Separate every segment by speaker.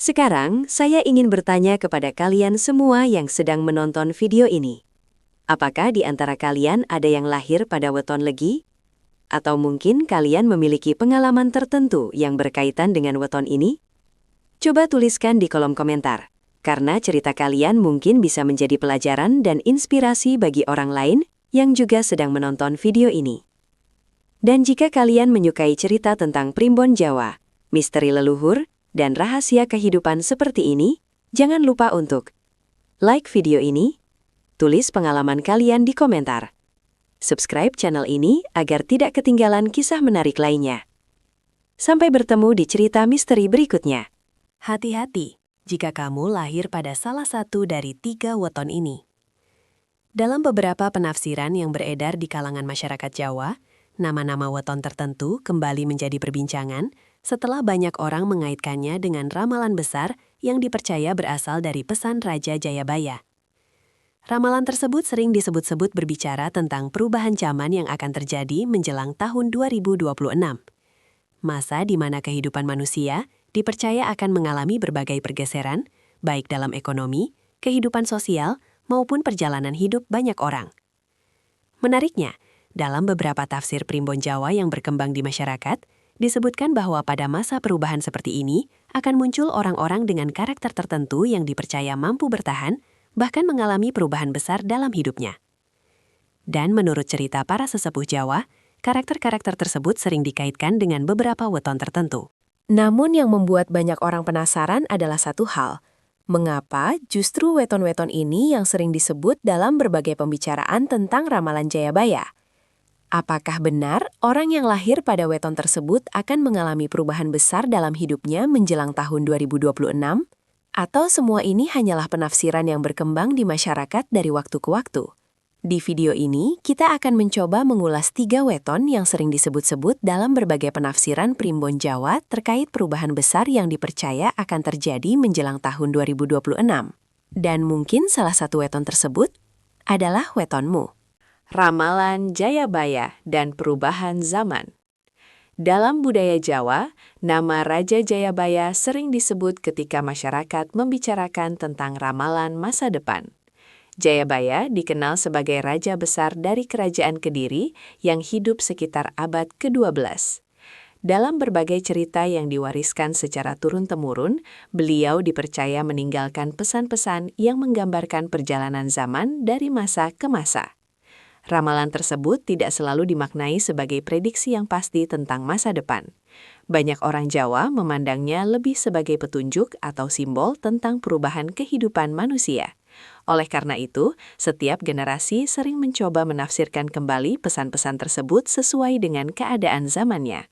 Speaker 1: Sekarang, saya ingin bertanya kepada kalian semua yang sedang menonton video ini. Apakah di antara kalian ada yang lahir pada weton Legi? Atau mungkin kalian memiliki pengalaman tertentu yang berkaitan dengan weton ini? Coba tuliskan di kolom komentar, karena cerita kalian mungkin bisa menjadi pelajaran dan inspirasi bagi orang lain yang juga sedang menonton video ini. Dan jika kalian menyukai cerita tentang Primbon Jawa, misteri leluhur, dan rahasia kehidupan seperti ini, jangan lupa untuk like video ini, tulis pengalaman kalian di komentar, subscribe channel ini agar tidak ketinggalan kisah menarik lainnya. Sampai bertemu di cerita misteri berikutnya.
Speaker 2: Hati-hati jika kamu lahir pada salah satu dari 3 weton ini. Dalam beberapa penafsiran yang beredar di kalangan masyarakat Jawa, nama-nama weton tertentu kembali menjadi perbincangan setelah banyak orang mengaitkannya dengan ramalan besar yang dipercaya berasal dari pesan Raja Jayabaya. Ramalan tersebut sering disebut-sebut berbicara tentang perubahan zaman yang akan terjadi menjelang tahun 2026. Masa di mana kehidupan manusia dipercaya akan mengalami berbagai pergeseran, baik dalam ekonomi, kehidupan sosial, maupun perjalanan hidup banyak orang. Menariknya, dalam beberapa tafsir Primbon Jawa yang berkembang di masyarakat, disebutkan bahwa pada masa perubahan seperti ini akan muncul orang-orang dengan karakter tertentu yang dipercaya mampu bertahan, bahkan mengalami perubahan besar dalam hidupnya. Dan menurut cerita para sesepuh Jawa, karakter-karakter tersebut sering dikaitkan dengan beberapa weton tertentu. Namun yang membuat banyak orang penasaran adalah satu hal. Mengapa justru weton-weton ini yang sering disebut dalam berbagai pembicaraan tentang ramalan Jayabaya? Apakah benar orang yang lahir pada weton tersebut akan mengalami perubahan besar dalam hidupnya menjelang tahun 2026? Atau semua ini hanyalah penafsiran yang berkembang di masyarakat dari waktu ke waktu? Di video ini, kita akan mencoba mengulas 3 weton yang sering disebut-sebut dalam berbagai penafsiran Primbon Jawa terkait perubahan besar yang dipercaya akan terjadi menjelang tahun 2026. Dan mungkin salah satu weton tersebut adalah wetonmu.
Speaker 1: Ramalan Jayabaya dan perubahan zaman. Dalam budaya Jawa, nama Raja Jayabaya sering disebut ketika masyarakat membicarakan tentang ramalan masa depan. Jayabaya dikenal sebagai raja besar dari Kerajaan Kediri yang hidup sekitar abad ke-12. Dalam berbagai cerita yang diwariskan secara turun-temurun, beliau dipercaya meninggalkan pesan-pesan yang menggambarkan perjalanan zaman dari masa ke masa. Ramalan tersebut tidak selalu dimaknai sebagai prediksi yang pasti tentang masa depan. Banyak orang Jawa memandangnya lebih sebagai petunjuk atau simbol tentang perubahan kehidupan manusia. Oleh karena itu, setiap generasi sering mencoba menafsirkan kembali pesan-pesan tersebut sesuai dengan keadaan zamannya.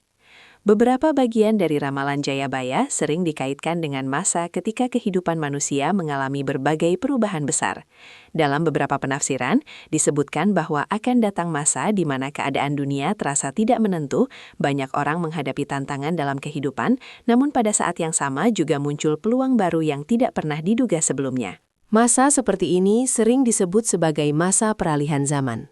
Speaker 1: Beberapa bagian dari ramalan Jayabaya sering dikaitkan dengan masa ketika kehidupan manusia mengalami berbagai perubahan besar. Dalam beberapa penafsiran, disebutkan bahwa akan datang masa di mana keadaan dunia terasa tidak menentu, banyak orang menghadapi tantangan dalam kehidupan, namun pada saat yang sama juga muncul peluang baru yang tidak pernah diduga sebelumnya. Masa seperti ini sering disebut sebagai masa peralihan zaman.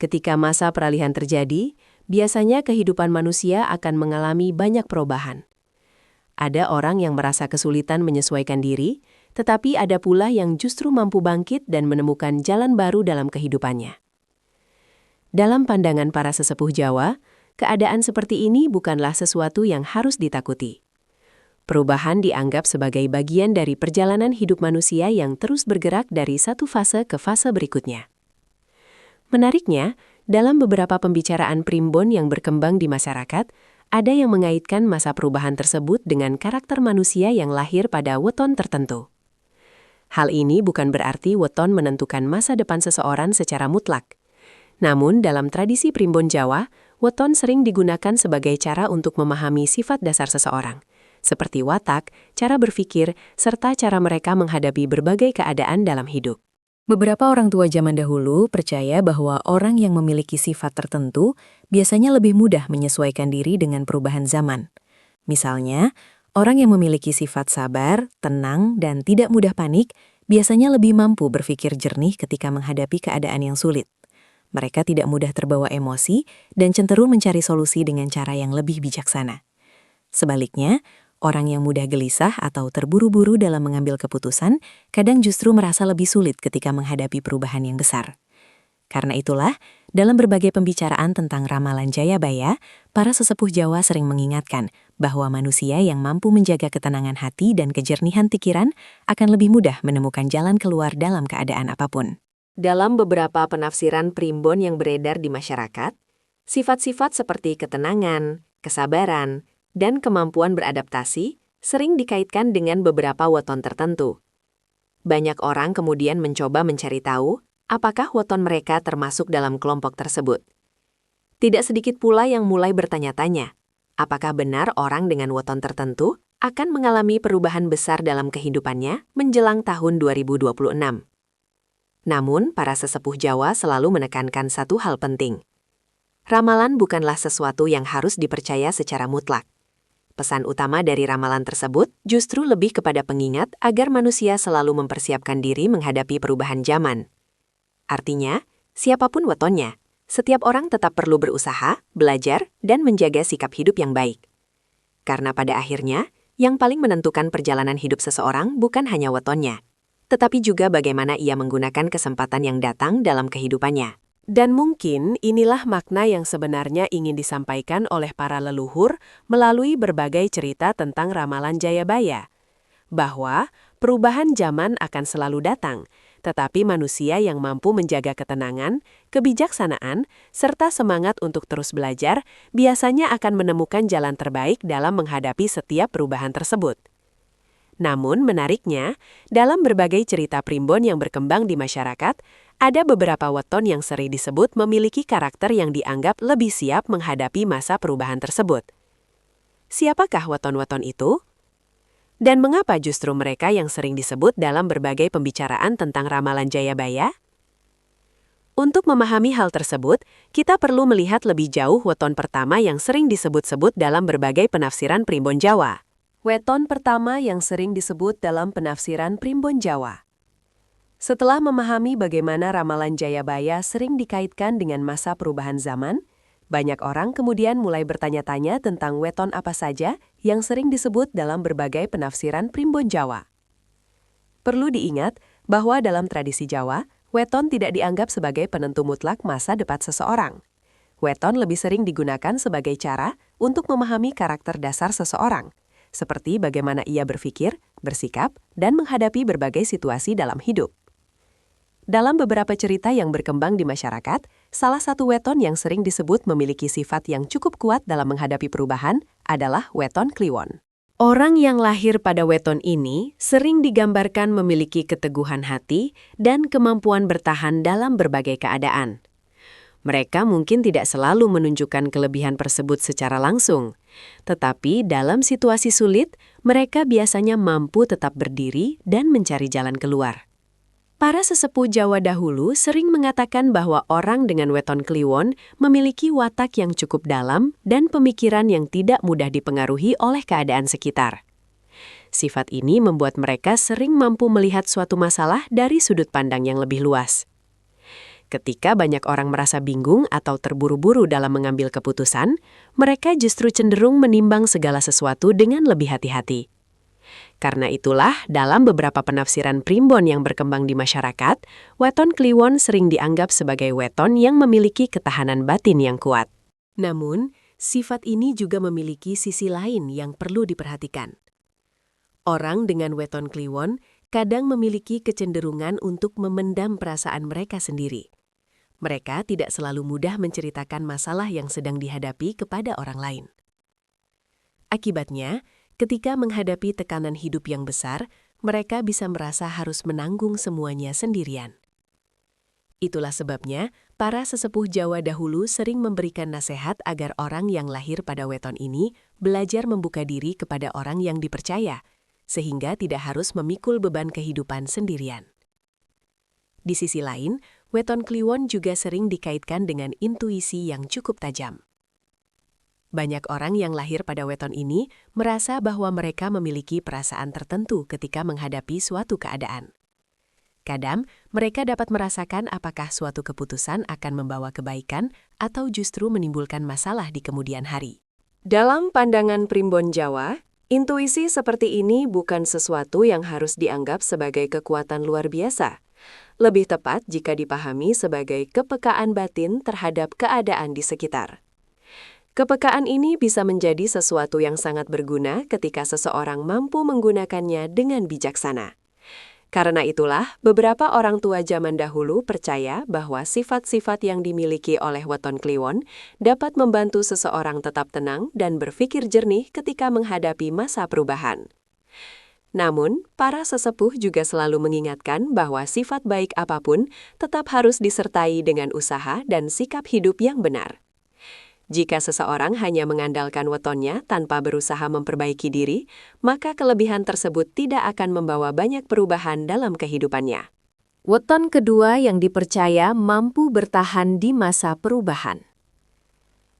Speaker 1: Ketika masa peralihan terjadi, biasanya kehidupan manusia akan mengalami banyak perubahan. Ada orang yang merasa kesulitan menyesuaikan diri, tetapi ada pula yang justru mampu bangkit dan menemukan jalan baru dalam kehidupannya. Dalam pandangan para sesepuh Jawa, keadaan seperti ini bukanlah sesuatu yang harus ditakuti. Perubahan dianggap sebagai bagian dari perjalanan hidup manusia yang terus bergerak dari satu fase ke fase berikutnya. Menariknya, dalam beberapa pembicaraan Primbon yang berkembang di masyarakat, ada yang mengaitkan masa perubahan tersebut dengan karakter manusia yang lahir pada weton tertentu. Hal ini bukan berarti weton menentukan masa depan seseorang secara mutlak. Namun, dalam tradisi Primbon Jawa, weton sering digunakan sebagai cara untuk memahami sifat dasar seseorang, seperti watak, cara berpikir, serta cara mereka menghadapi berbagai keadaan dalam hidup. Beberapa orang tua zaman dahulu percaya bahwa orang yang memiliki sifat tertentu biasanya lebih mudah menyesuaikan diri dengan perubahan zaman. Misalnya, orang yang memiliki sifat sabar, tenang, dan tidak mudah panik biasanya lebih mampu berpikir jernih ketika menghadapi keadaan yang sulit. Mereka tidak mudah terbawa emosi dan cenderung mencari solusi dengan cara yang lebih bijaksana. Sebaliknya,
Speaker 2: Orang yang mudah gelisah atau terburu-buru dalam mengambil keputusan kadang justru merasa lebih sulit ketika menghadapi perubahan yang besar. Karena itulah, dalam berbagai pembicaraan tentang ramalan Jayabaya, para sesepuh Jawa sering mengingatkan bahwa manusia yang mampu menjaga ketenangan hati dan kejernihan pikiran akan lebih mudah menemukan jalan keluar dalam keadaan apapun.
Speaker 1: Dalam beberapa penafsiran primbon yang beredar di masyarakat, sifat-sifat seperti ketenangan, kesabaran, dan kemampuan beradaptasi sering dikaitkan dengan beberapa weton tertentu. Banyak orang kemudian mencoba mencari tahu apakah weton mereka termasuk dalam kelompok tersebut. Tidak sedikit pula yang mulai bertanya-tanya, apakah benar orang dengan weton tertentu akan mengalami perubahan besar dalam kehidupannya menjelang tahun 2026. Namun, para sesepuh Jawa selalu menekankan satu hal penting. Ramalan bukanlah sesuatu yang harus dipercaya secara mutlak. Pesan utama dari ramalan tersebut justru lebih kepada pengingat agar manusia selalu mempersiapkan diri menghadapi perubahan zaman. Artinya, siapapun wetonnya, setiap orang tetap perlu berusaha, belajar, dan menjaga sikap hidup yang baik. Karena pada akhirnya, yang paling menentukan perjalanan hidup seseorang bukan hanya wetonnya, tetapi juga bagaimana ia menggunakan kesempatan yang datang dalam kehidupannya. Dan mungkin inilah makna yang sebenarnya ingin disampaikan oleh para leluhur melalui berbagai cerita tentang ramalan Jayabaya. Bahwa perubahan zaman akan selalu datang, tetapi manusia yang mampu menjaga ketenangan, kebijaksanaan, serta semangat untuk terus belajar biasanya akan menemukan jalan terbaik dalam menghadapi setiap perubahan tersebut. Namun menariknya, dalam berbagai cerita primbon yang berkembang di masyarakat, ada beberapa weton yang sering disebut memiliki karakter yang dianggap lebih siap menghadapi masa perubahan tersebut. Siapakah weton-weton itu? Dan mengapa justru mereka yang sering disebut dalam berbagai pembicaraan tentang ramalan Jayabaya? Untuk memahami hal tersebut, kita perlu melihat lebih jauh weton pertama yang sering disebut-sebut dalam berbagai penafsiran primbon Jawa. Weton pertama yang sering disebut dalam penafsiran primbon Jawa. Setelah memahami bagaimana ramalan Jayabaya sering dikaitkan dengan masa perubahan zaman, banyak orang kemudian mulai bertanya-tanya tentang weton apa saja yang sering disebut dalam berbagai penafsiran primbon Jawa. Perlu diingat bahwa dalam tradisi Jawa, weton tidak dianggap sebagai penentu mutlak masa depan seseorang. Weton lebih sering digunakan sebagai cara untuk memahami karakter dasar seseorang, seperti bagaimana ia berpikir, bersikap, dan menghadapi berbagai situasi dalam hidup. Dalam beberapa cerita yang berkembang di masyarakat, salah satu weton yang sering disebut memiliki sifat yang cukup kuat dalam menghadapi perubahan adalah weton Kliwon. Orang yang lahir pada weton ini sering digambarkan memiliki keteguhan hati dan kemampuan bertahan dalam berbagai keadaan. Mereka mungkin tidak selalu menunjukkan kelebihan tersebut secara langsung, tetapi dalam situasi sulit, mereka biasanya mampu tetap berdiri dan mencari jalan keluar. Para sesepuh Jawa dahulu sering mengatakan bahwa orang dengan weton Kliwon memiliki watak yang cukup dalam dan pemikiran yang tidak mudah dipengaruhi oleh keadaan sekitar. Sifat ini membuat mereka sering mampu melihat suatu masalah dari sudut pandang yang lebih luas. Ketika banyak orang merasa bingung atau terburu-buru dalam mengambil keputusan, mereka justru cenderung menimbang segala sesuatu dengan lebih hati-hati. Karena itulah, dalam beberapa penafsiran primbon yang berkembang di masyarakat, weton Kliwon sering dianggap sebagai weton yang memiliki ketahanan batin yang kuat. Namun, sifat ini juga memiliki sisi lain yang perlu diperhatikan. Orang dengan weton Kliwon kadang memiliki kecenderungan untuk memendam perasaan mereka sendiri. Mereka tidak selalu mudah menceritakan masalah yang sedang dihadapi kepada orang lain. Akibatnya, ketika menghadapi tekanan hidup yang besar, mereka bisa merasa harus menanggung semuanya sendirian. Itulah sebabnya, para sesepuh Jawa dahulu sering memberikan nasihat agar orang yang lahir pada weton ini belajar membuka diri kepada orang yang dipercaya, sehingga tidak harus memikul beban kehidupan sendirian. Di sisi lain, weton Kliwon juga sering dikaitkan dengan intuisi yang cukup tajam. Banyak orang yang lahir pada weton ini merasa bahwa mereka memiliki perasaan tertentu ketika menghadapi suatu keadaan. Kadang, mereka dapat merasakan apakah suatu keputusan akan membawa kebaikan atau justru menimbulkan masalah di kemudian hari. Dalam pandangan primbon Jawa, Intuisi seperti ini bukan sesuatu yang harus dianggap sebagai kekuatan luar biasa. Lebih tepat jika dipahami sebagai kepekaan batin terhadap keadaan di sekitar. Kepekaan ini bisa menjadi sesuatu yang sangat berguna ketika seseorang mampu menggunakannya dengan bijaksana. Karena itulah, beberapa orang tua zaman dahulu percaya bahwa sifat-sifat yang dimiliki oleh weton kliwon dapat membantu seseorang tetap tenang dan berpikir jernih ketika menghadapi masa perubahan. Namun, para sesepuh juga selalu mengingatkan bahwa sifat baik apapun tetap harus disertai dengan usaha dan sikap hidup yang benar. Jika seseorang hanya mengandalkan wetonnya tanpa berusaha memperbaiki diri, maka kelebihan tersebut tidak akan membawa banyak perubahan dalam kehidupannya. Weton kedua yang dipercaya mampu bertahan di masa perubahan.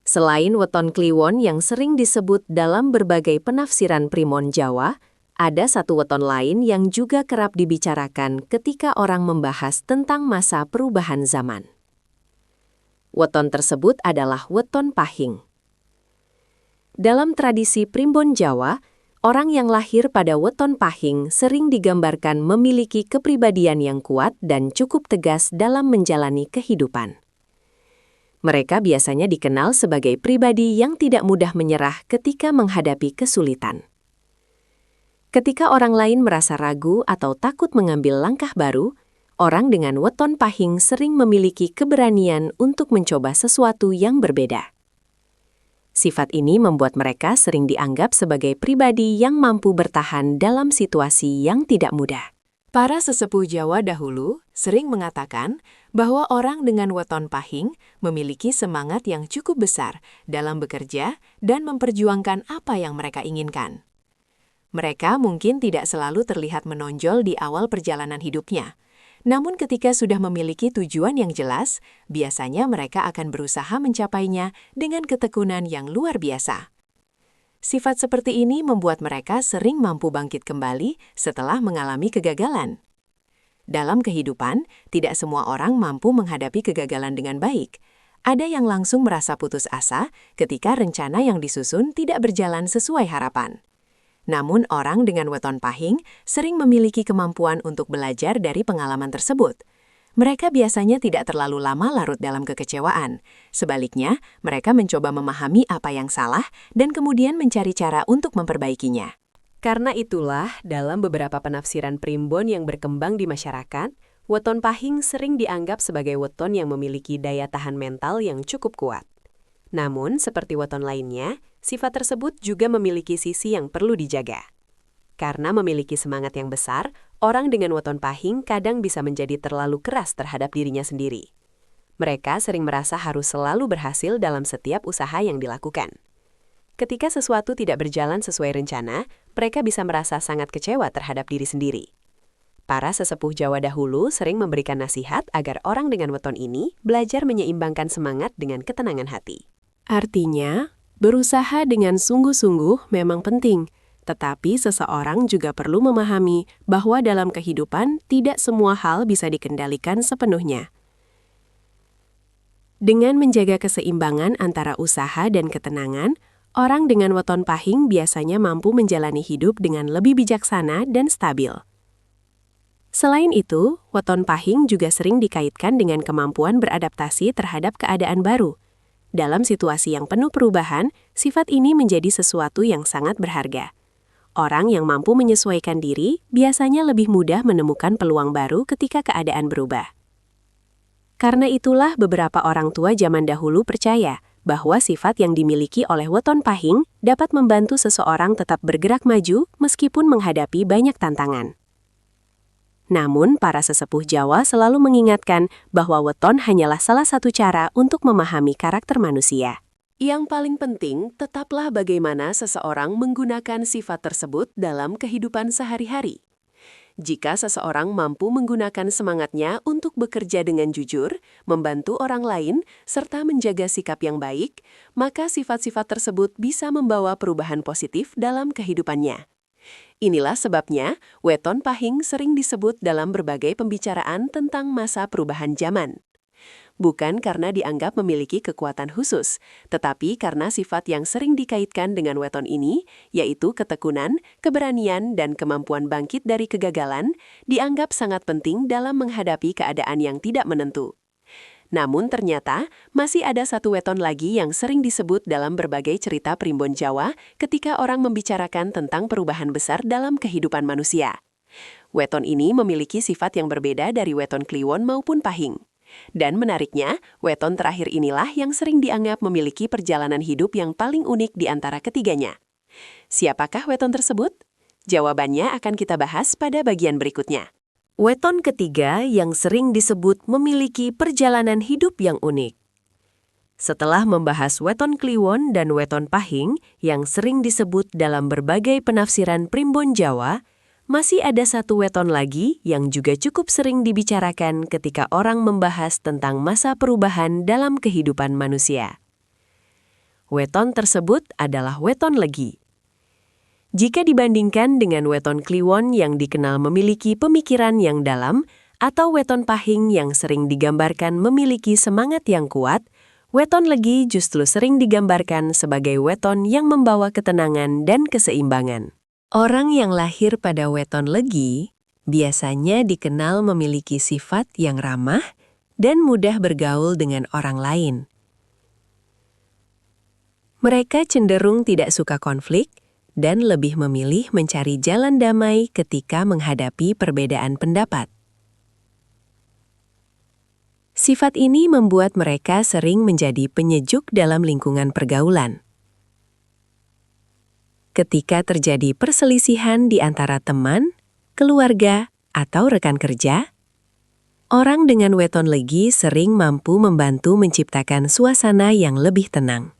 Speaker 1: Selain weton kliwon yang sering disebut dalam berbagai penafsiran Primbon Jawa, ada satu weton lain yang juga kerap dibicarakan ketika orang membahas tentang masa perubahan zaman. Weton tersebut adalah weton pahing. Dalam tradisi Primbon Jawa, orang yang lahir pada weton pahing sering digambarkan memiliki kepribadian yang kuat dan cukup tegas dalam menjalani kehidupan. Mereka biasanya dikenal sebagai pribadi yang tidak mudah menyerah ketika menghadapi kesulitan. Ketika orang lain merasa ragu atau takut mengambil langkah baru, orang dengan weton pahing sering memiliki keberanian untuk mencoba sesuatu yang berbeda. Sifat ini membuat mereka sering dianggap sebagai pribadi yang mampu bertahan dalam situasi yang tidak mudah. Para sesepuh Jawa dahulu sering mengatakan bahwa orang dengan weton pahing memiliki semangat yang cukup besar dalam bekerja dan memperjuangkan apa yang mereka inginkan. Mereka mungkin tidak selalu terlihat menonjol di awal perjalanan hidupnya. Namun ketika sudah memiliki tujuan yang jelas, biasanya mereka akan berusaha mencapainya dengan ketekunan yang luar biasa. Sifat seperti ini membuat mereka sering mampu bangkit kembali setelah mengalami kegagalan. Dalam kehidupan, tidak semua orang mampu menghadapi kegagalan dengan baik. Ada yang langsung merasa putus asa ketika rencana yang disusun tidak berjalan sesuai harapan. Namun orang dengan weton pahing sering memiliki kemampuan untuk belajar dari pengalaman tersebut. Mereka biasanya tidak terlalu lama larut dalam kekecewaan. Sebaliknya, mereka mencoba memahami apa yang salah dan kemudian mencari cara untuk memperbaikinya. Karena itulah, dalam beberapa penafsiran primbon yang berkembang di masyarakat, weton pahing sering dianggap sebagai weton yang memiliki daya tahan mental yang cukup kuat. Namun, seperti weton lainnya, sifat tersebut juga memiliki sisi yang perlu dijaga. Karena memiliki semangat yang besar, orang dengan weton pahing kadang bisa menjadi terlalu keras terhadap dirinya sendiri. Mereka sering merasa harus selalu berhasil dalam setiap usaha yang dilakukan. Ketika sesuatu tidak berjalan sesuai rencana, mereka bisa merasa sangat kecewa terhadap diri sendiri. Para sesepuh Jawa dahulu sering memberikan nasihat agar orang dengan weton ini belajar menyeimbangkan semangat dengan ketenangan hati. Artinya, berusaha dengan sungguh-sungguh memang penting, tetapi seseorang juga perlu memahami bahwa dalam kehidupan tidak semua hal bisa dikendalikan sepenuhnya. Dengan menjaga keseimbangan antara usaha dan ketenangan, orang dengan weton pahing biasanya mampu menjalani hidup dengan lebih bijaksana dan stabil. Selain itu, weton pahing juga sering dikaitkan dengan kemampuan beradaptasi terhadap keadaan baru. Dalam situasi yang penuh perubahan, sifat ini menjadi sesuatu yang sangat berharga. Orang yang mampu menyesuaikan diri biasanya lebih mudah menemukan peluang baru ketika keadaan berubah. Karena itulah beberapa orang tua zaman dahulu percaya bahwa sifat yang dimiliki oleh weton pahing dapat membantu seseorang tetap bergerak maju meskipun menghadapi banyak tantangan. Namun, para sesepuh Jawa selalu mengingatkan bahwa weton hanyalah salah satu cara untuk memahami karakter manusia. Yang paling penting, tetaplah bagaimana seseorang menggunakan sifat tersebut dalam kehidupan sehari-hari. Jika seseorang mampu menggunakan semangatnya untuk bekerja dengan jujur, membantu orang lain, serta menjaga sikap yang baik, maka sifat-sifat tersebut bisa membawa perubahan positif dalam kehidupannya. Inilah sebabnya, weton pahing sering disebut dalam berbagai pembicaraan tentang masa perubahan zaman.
Speaker 2: Bukan karena dianggap memiliki kekuatan khusus, tetapi karena sifat yang sering dikaitkan dengan weton ini, yaitu ketekunan, keberanian, dan kemampuan bangkit dari kegagalan, dianggap sangat penting dalam menghadapi keadaan yang tidak menentu. Namun ternyata, masih ada satu weton lagi yang sering disebut dalam berbagai cerita primbon Jawa ketika orang membicarakan tentang perubahan besar dalam kehidupan manusia. Weton ini memiliki sifat yang berbeda dari weton kliwon maupun pahing. Dan menariknya, weton terakhir inilah yang sering dianggap memiliki perjalanan hidup yang paling unik di antara ketiganya. Siapakah weton tersebut? Jawabannya akan kita bahas pada bagian berikutnya.
Speaker 1: Weton ketiga yang sering disebut memiliki perjalanan hidup yang unik. Setelah membahas weton kliwon dan weton pahing yang sering disebut dalam berbagai penafsiran primbon Jawa, masih ada satu weton lagi yang juga cukup sering dibicarakan ketika orang membahas tentang masa perubahan dalam kehidupan manusia. Weton tersebut adalah weton legi. Jika dibandingkan dengan weton kliwon yang dikenal memiliki pemikiran yang dalam, atau weton pahing yang sering digambarkan memiliki semangat yang kuat, weton legi justru sering digambarkan sebagai weton yang membawa ketenangan dan keseimbangan. Orang yang lahir pada weton legi biasanya dikenal memiliki sifat yang ramah dan mudah bergaul dengan orang lain. Mereka cenderung tidak suka konflik dan lebih memilih mencari jalan damai ketika menghadapi perbedaan pendapat. Sifat ini membuat mereka sering menjadi penyejuk dalam lingkungan pergaulan. Ketika terjadi perselisihan di antara teman, keluarga, atau rekan kerja, orang dengan weton legi sering mampu membantu menciptakan suasana yang lebih tenang.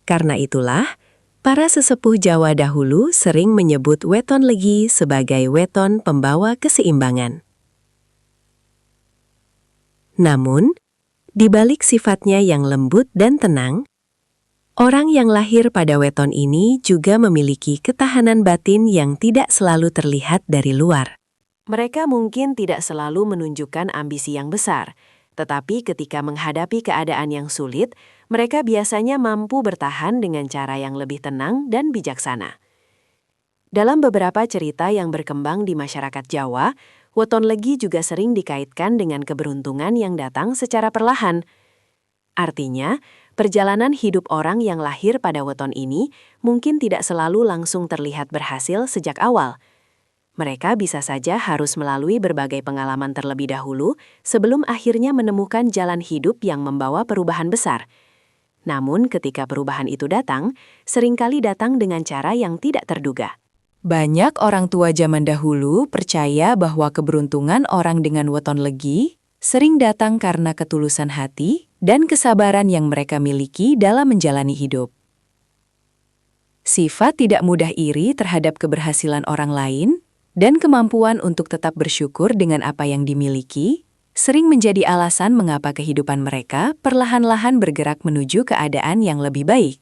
Speaker 1: Karena itulah, para sesepuh Jawa dahulu sering menyebut weton legi sebagai weton pembawa keseimbangan. Namun, di balik sifatnya yang lembut dan tenang, orang yang lahir pada weton ini juga memiliki ketahanan batin yang tidak selalu terlihat dari luar. Mereka mungkin tidak selalu menunjukkan ambisi yang besar, tetapi ketika menghadapi keadaan yang sulit, mereka biasanya mampu bertahan dengan cara yang lebih tenang dan bijaksana. Dalam beberapa cerita yang berkembang di masyarakat Jawa, weton legi juga sering dikaitkan dengan keberuntungan yang datang secara perlahan. Artinya, perjalanan hidup orang yang lahir pada weton ini mungkin tidak selalu langsung terlihat berhasil sejak awal. Mereka bisa saja harus melalui berbagai pengalaman terlebih dahulu sebelum akhirnya menemukan jalan hidup yang membawa perubahan besar. Namun ketika perubahan itu datang, seringkali datang dengan cara yang tidak terduga. Banyak orang tua zaman dahulu percaya bahwa keberuntungan orang dengan weton legi sering datang karena ketulusan hati dan kesabaran yang mereka miliki dalam menjalani hidup. Sifat tidak mudah iri terhadap keberhasilan orang lain dan kemampuan untuk tetap bersyukur dengan apa yang dimiliki, sering menjadi alasan mengapa kehidupan mereka perlahan-lahan bergerak menuju keadaan yang lebih baik.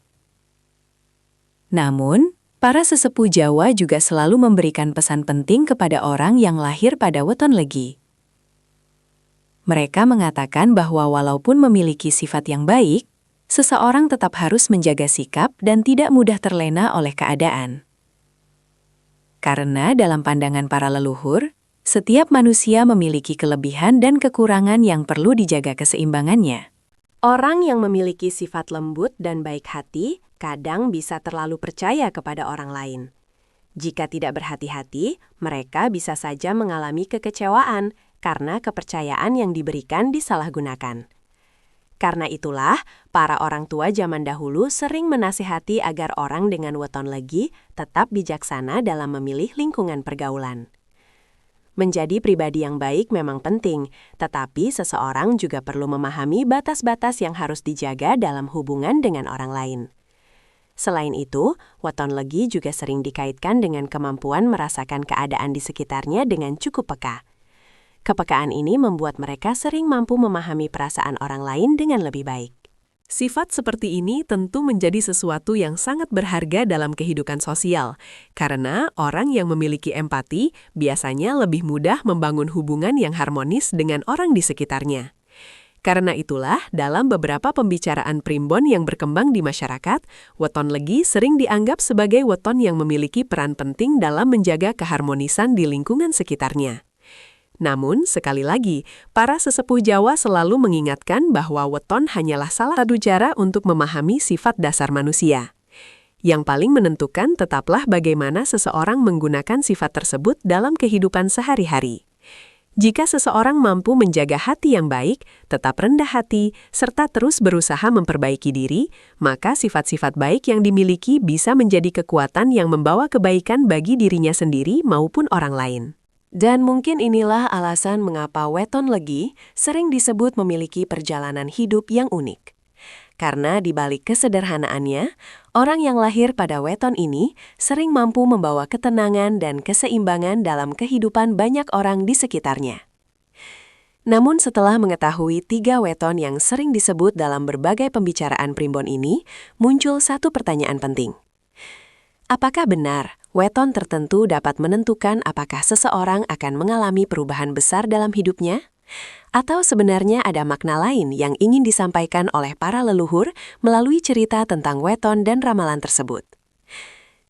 Speaker 1: Namun, para sesepuh Jawa juga selalu memberikan pesan penting kepada orang yang lahir pada weton legi. Mereka mengatakan bahwa walaupun memiliki sifat yang baik, seseorang tetap harus menjaga sikap dan tidak mudah terlena oleh keadaan. Karena dalam pandangan para leluhur, setiap manusia memiliki kelebihan dan kekurangan yang perlu dijaga keseimbangannya. Orang yang memiliki sifat lembut dan baik hati kadang bisa terlalu percaya kepada orang lain. Jika tidak berhati-hati, mereka bisa saja mengalami kekecewaan karena kepercayaan yang diberikan disalahgunakan. Karena itulah, para orang tua zaman dahulu sering menasihati agar orang dengan weton legi tetap bijaksana dalam memilih lingkungan pergaulan. Menjadi pribadi yang baik memang penting, tetapi seseorang juga perlu memahami batas-batas yang harus dijaga dalam hubungan dengan orang lain. Selain itu, weton legi juga sering dikaitkan dengan kemampuan merasakan keadaan di sekitarnya dengan cukup peka. Kepekaan ini membuat mereka sering mampu memahami perasaan orang lain dengan lebih baik.
Speaker 2: Sifat seperti ini tentu menjadi sesuatu yang sangat berharga dalam kehidupan sosial, karena orang yang memiliki empati biasanya lebih mudah membangun hubungan yang harmonis dengan orang di sekitarnya. Karena itulah, dalam beberapa pembicaraan primbon yang berkembang di masyarakat, weton legi sering dianggap sebagai weton yang memiliki peran penting dalam menjaga keharmonisan di lingkungan sekitarnya. Namun, sekali lagi, para sesepuh Jawa selalu mengingatkan bahwa weton hanyalah salah satu cara untuk memahami sifat dasar manusia. Yang paling menentukan tetaplah bagaimana seseorang menggunakan sifat tersebut dalam kehidupan sehari-hari. Jika seseorang mampu menjaga hati yang baik, tetap rendah hati, serta terus berusaha memperbaiki diri, maka sifat-sifat baik yang dimiliki bisa menjadi kekuatan yang membawa kebaikan bagi dirinya sendiri maupun orang lain. Dan mungkin inilah alasan mengapa weton legi sering disebut memiliki perjalanan hidup yang unik. Karena di balik kesederhanaannya, orang yang lahir pada weton ini sering mampu membawa ketenangan dan keseimbangan dalam kehidupan banyak orang di sekitarnya. Namun setelah mengetahui 3 weton yang sering disebut dalam berbagai pembicaraan primbon ini, muncul satu pertanyaan penting. Apakah benar weton tertentu dapat menentukan apakah seseorang akan mengalami perubahan besar dalam hidupnya? Atau sebenarnya ada makna lain yang ingin disampaikan oleh para leluhur melalui cerita tentang weton dan ramalan tersebut?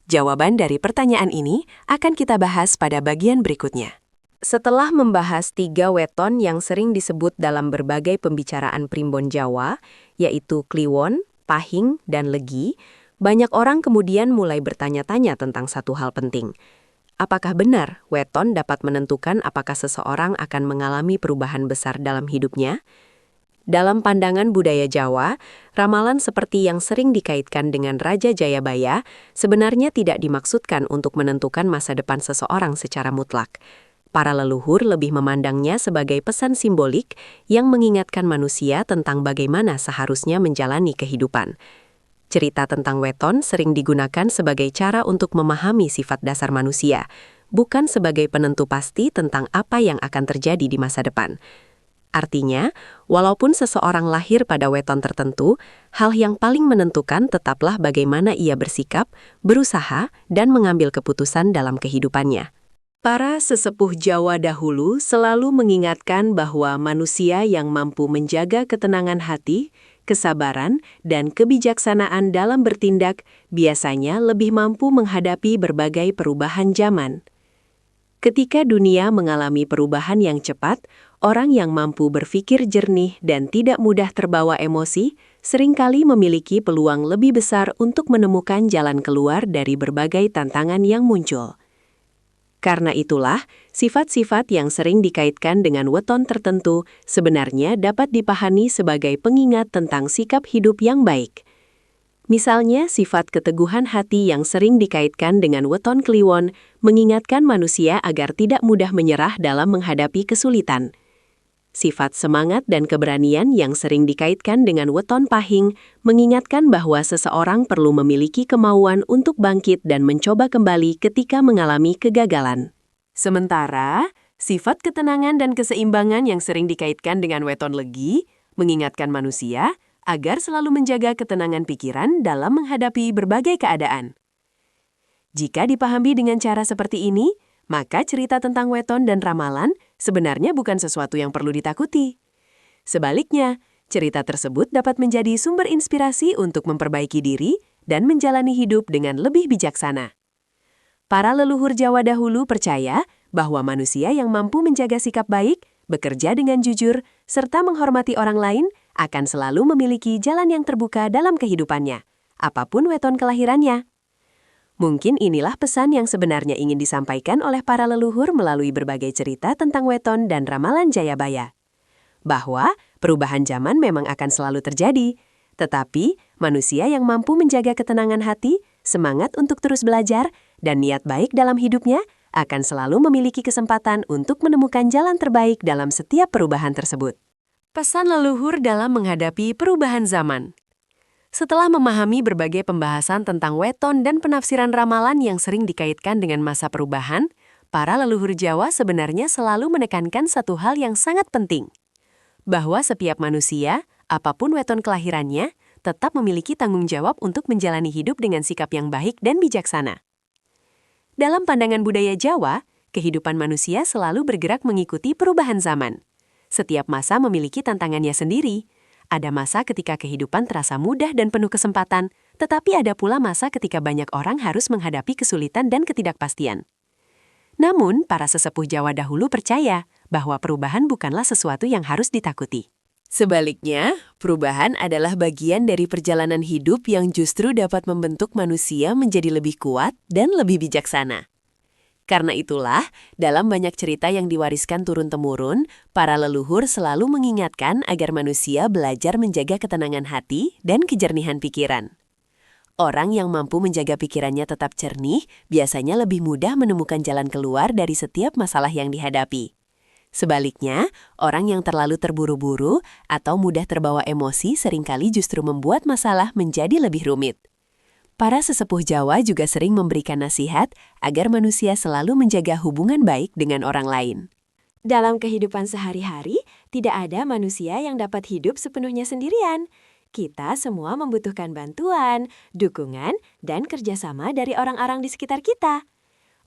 Speaker 2: Jawaban dari pertanyaan ini akan kita bahas pada bagian berikutnya.
Speaker 1: Setelah membahas 3 weton yang sering disebut dalam berbagai pembicaraan primbon Jawa, yaitu Kliwon, Pahing, dan Legi, banyak orang kemudian mulai bertanya-tanya tentang satu hal penting. Apakah benar weton dapat menentukan apakah seseorang akan mengalami perubahan besar dalam hidupnya? Dalam pandangan budaya Jawa, ramalan seperti yang sering dikaitkan dengan Raja Jayabaya sebenarnya tidak dimaksudkan untuk menentukan masa depan seseorang secara mutlak. Para leluhur lebih memandangnya sebagai pesan simbolik yang mengingatkan manusia tentang bagaimana seharusnya menjalani kehidupan. Cerita tentang weton sering digunakan sebagai cara untuk memahami sifat dasar manusia, bukan sebagai penentu pasti tentang apa yang akan terjadi di masa depan. Artinya, walaupun seseorang lahir pada weton tertentu, hal yang paling menentukan tetaplah bagaimana ia bersikap, berusaha, dan mengambil keputusan dalam kehidupannya. Para sesepuh Jawa dahulu selalu mengingatkan bahwa manusia yang mampu menjaga ketenangan hati, kesabaran, dan kebijaksanaan dalam bertindak biasanya lebih mampu menghadapi berbagai perubahan zaman. Ketika dunia mengalami perubahan yang cepat, orang yang mampu berpikir jernih dan tidak mudah terbawa emosi seringkali memiliki peluang lebih besar untuk menemukan jalan keluar dari berbagai tantangan yang muncul. Karena itulah, sifat-sifat yang sering dikaitkan dengan weton tertentu sebenarnya dapat dipahami sebagai pengingat tentang sikap hidup yang baik. Misalnya, sifat keteguhan hati yang sering dikaitkan dengan weton Kliwon mengingatkan manusia agar tidak mudah menyerah dalam menghadapi kesulitan. Sifat semangat dan keberanian yang sering dikaitkan dengan weton Pahing mengingatkan bahwa seseorang perlu memiliki kemauan untuk bangkit dan mencoba kembali ketika mengalami kegagalan. Sementara, sifat ketenangan dan keseimbangan yang sering dikaitkan dengan weton Legi mengingatkan manusia agar selalu menjaga ketenangan pikiran dalam menghadapi berbagai keadaan. Jika dipahami dengan cara seperti ini, maka cerita tentang weton dan ramalan sebenarnya bukan sesuatu yang perlu ditakuti. Sebaliknya, cerita tersebut dapat menjadi sumber inspirasi untuk memperbaiki diri dan menjalani hidup dengan lebih bijaksana. Para leluhur Jawa dahulu percaya bahwa manusia yang mampu menjaga sikap baik, bekerja dengan jujur, serta menghormati orang lain akan selalu memiliki jalan yang terbuka dalam kehidupannya, apapun weton kelahirannya. Mungkin inilah pesan yang sebenarnya ingin disampaikan oleh para leluhur melalui berbagai cerita tentang weton dan ramalan Jayabaya. Bahwa perubahan zaman memang akan selalu terjadi, tetapi manusia yang mampu menjaga ketenangan hati, semangat untuk terus belajar, dan niat baik dalam hidupnya akan selalu memiliki kesempatan untuk menemukan jalan terbaik dalam setiap perubahan tersebut. Pesan leluhur dalam menghadapi perubahan zaman. Setelah memahami berbagai pembahasan tentang weton dan penafsiran ramalan yang sering dikaitkan dengan masa perubahan, para leluhur Jawa sebenarnya selalu menekankan satu hal yang sangat penting. Bahwa setiap manusia, apapun weton kelahirannya,
Speaker 2: tetap memiliki tanggung jawab untuk menjalani hidup dengan sikap yang baik dan bijaksana. Dalam pandangan budaya Jawa, kehidupan manusia selalu bergerak mengikuti perubahan zaman. Setiap masa memiliki tantangannya sendiri. Ada masa ketika kehidupan terasa mudah dan penuh kesempatan, tetapi ada pula masa ketika banyak orang harus menghadapi kesulitan dan ketidakpastian. Namun, para sesepuh Jawa dahulu percaya bahwa perubahan bukanlah sesuatu yang harus ditakuti.
Speaker 1: Sebaliknya, perubahan adalah bagian dari perjalanan hidup yang justru dapat membentuk manusia menjadi lebih kuat dan lebih bijaksana. Karena itulah, dalam banyak cerita yang diwariskan turun-temurun, para leluhur selalu mengingatkan agar manusia belajar menjaga ketenangan hati dan kejernihan pikiran. Orang yang mampu menjaga pikirannya tetap jernih biasanya lebih mudah menemukan jalan keluar dari setiap masalah yang dihadapi. Sebaliknya, orang yang terlalu terburu-buru atau mudah terbawa emosi seringkali justru membuat masalah menjadi lebih rumit. Para sesepuh Jawa juga sering memberikan nasihat agar manusia selalu menjaga hubungan baik dengan orang lain.
Speaker 3: Dalam kehidupan sehari-hari, tidak ada manusia yang dapat hidup sepenuhnya sendirian. Kita semua membutuhkan bantuan, dukungan, dan kerjasama dari orang-orang di sekitar kita.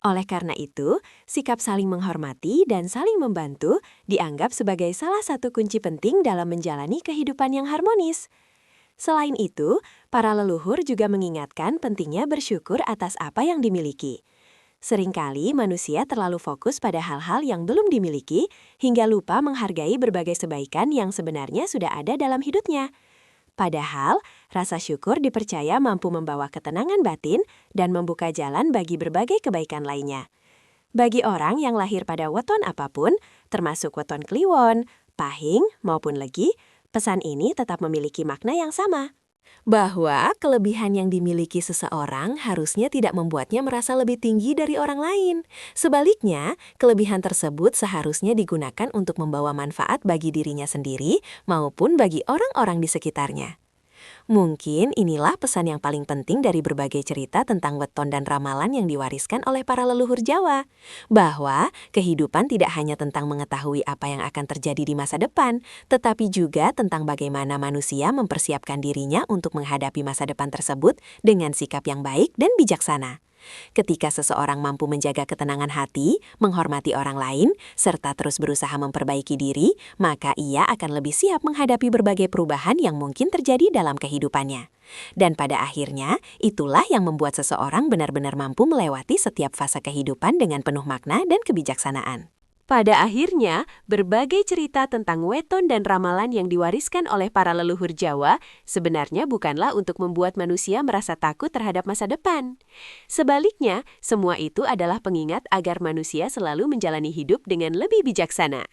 Speaker 3: Oleh karena itu, sikap saling menghormati dan saling membantu dianggap sebagai salah satu kunci penting dalam menjalani kehidupan yang harmonis. Selain itu, para leluhur juga mengingatkan pentingnya bersyukur atas apa yang dimiliki. Seringkali manusia terlalu fokus pada hal-hal yang belum dimiliki hingga lupa menghargai berbagai kebaikan yang sebenarnya sudah ada dalam hidupnya. Padahal, rasa syukur dipercaya mampu membawa ketenangan batin dan membuka jalan bagi berbagai kebaikan lainnya. Bagi orang yang lahir pada weton apapun, termasuk weton Kliwon, Pahing, maupun Legi, pesan ini tetap memiliki makna yang sama. Bahwa kelebihan yang dimiliki seseorang harusnya tidak membuatnya merasa lebih tinggi dari orang lain. Sebaliknya, kelebihan tersebut seharusnya digunakan untuk membawa manfaat bagi dirinya sendiri maupun bagi orang-orang di sekitarnya. Mungkin inilah pesan yang paling penting dari berbagai cerita tentang weton dan ramalan yang diwariskan oleh para leluhur Jawa. Bahwa kehidupan tidak hanya tentang mengetahui apa yang akan terjadi di masa depan, tetapi juga tentang bagaimana manusia mempersiapkan dirinya untuk menghadapi masa depan tersebut dengan sikap yang baik dan bijaksana. Ketika seseorang mampu menjaga ketenangan hati, menghormati orang lain, serta terus berusaha memperbaiki diri, maka ia akan lebih siap menghadapi berbagai perubahan yang mungkin terjadi dalam kehidupannya. Dan pada akhirnya, itulah yang membuat seseorang benar-benar mampu melewati setiap fase kehidupan dengan penuh makna dan kebijaksanaan.
Speaker 2: Pada akhirnya, berbagai cerita tentang weton dan ramalan yang diwariskan oleh para leluhur Jawa sebenarnya bukanlah untuk membuat manusia merasa takut terhadap masa depan. Sebaliknya, semua itu adalah pengingat agar manusia selalu menjalani hidup dengan lebih bijaksana.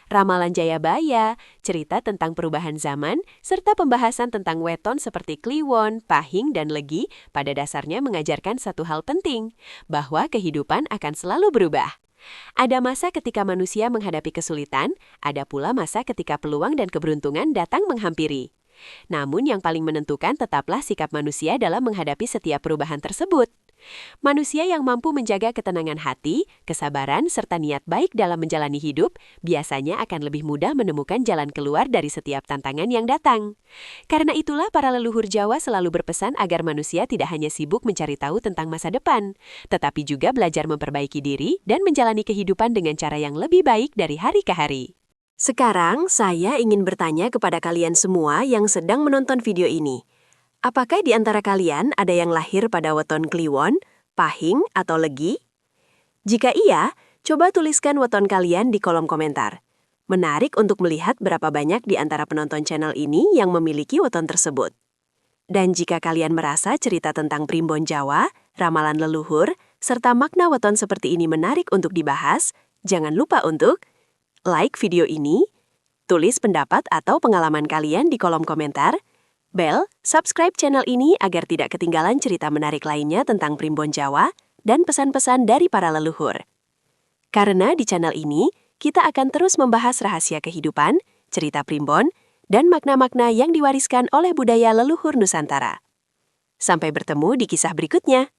Speaker 2: Ramalan Jayabaya, cerita tentang perubahan zaman, serta pembahasan tentang weton seperti Kliwon, Pahing, dan Legi pada dasarnya mengajarkan satu hal penting, bahwa kehidupan akan selalu berubah. Ada masa ketika manusia menghadapi kesulitan, ada pula masa ketika peluang dan keberuntungan datang menghampiri. Namun yang paling menentukan tetaplah sikap manusia dalam menghadapi setiap perubahan tersebut. Manusia yang mampu menjaga ketenangan hati, kesabaran, serta niat baik dalam menjalani hidup, biasanya akan lebih mudah menemukan jalan keluar dari setiap tantangan yang datang. Karena itulah para leluhur Jawa selalu berpesan agar manusia tidak hanya sibuk mencari tahu tentang masa depan, tetapi juga belajar memperbaiki diri dan menjalani kehidupan dengan cara yang lebih baik dari hari ke hari.
Speaker 3: Sekarang, saya ingin bertanya kepada kalian semua yang sedang menonton video ini. Apakah di antara kalian ada yang lahir pada weton Kliwon, Pahing, atau Legi? Jika iya, coba tuliskan weton kalian di kolom komentar. Menarik untuk melihat berapa banyak di antara penonton channel ini yang memiliki weton tersebut. Dan jika kalian merasa cerita tentang primbon Jawa, ramalan leluhur, serta makna weton seperti ini menarik untuk dibahas, jangan lupa untuk like video ini, tulis pendapat atau pengalaman kalian di kolom komentar, bel, subscribe channel ini agar tidak ketinggalan cerita menarik lainnya tentang primbon Jawa dan pesan-pesan dari para leluhur. Karena di channel ini, kita akan terus membahas rahasia kehidupan, cerita primbon, dan makna-makna yang diwariskan oleh budaya leluhur Nusantara. Sampai bertemu di kisah berikutnya.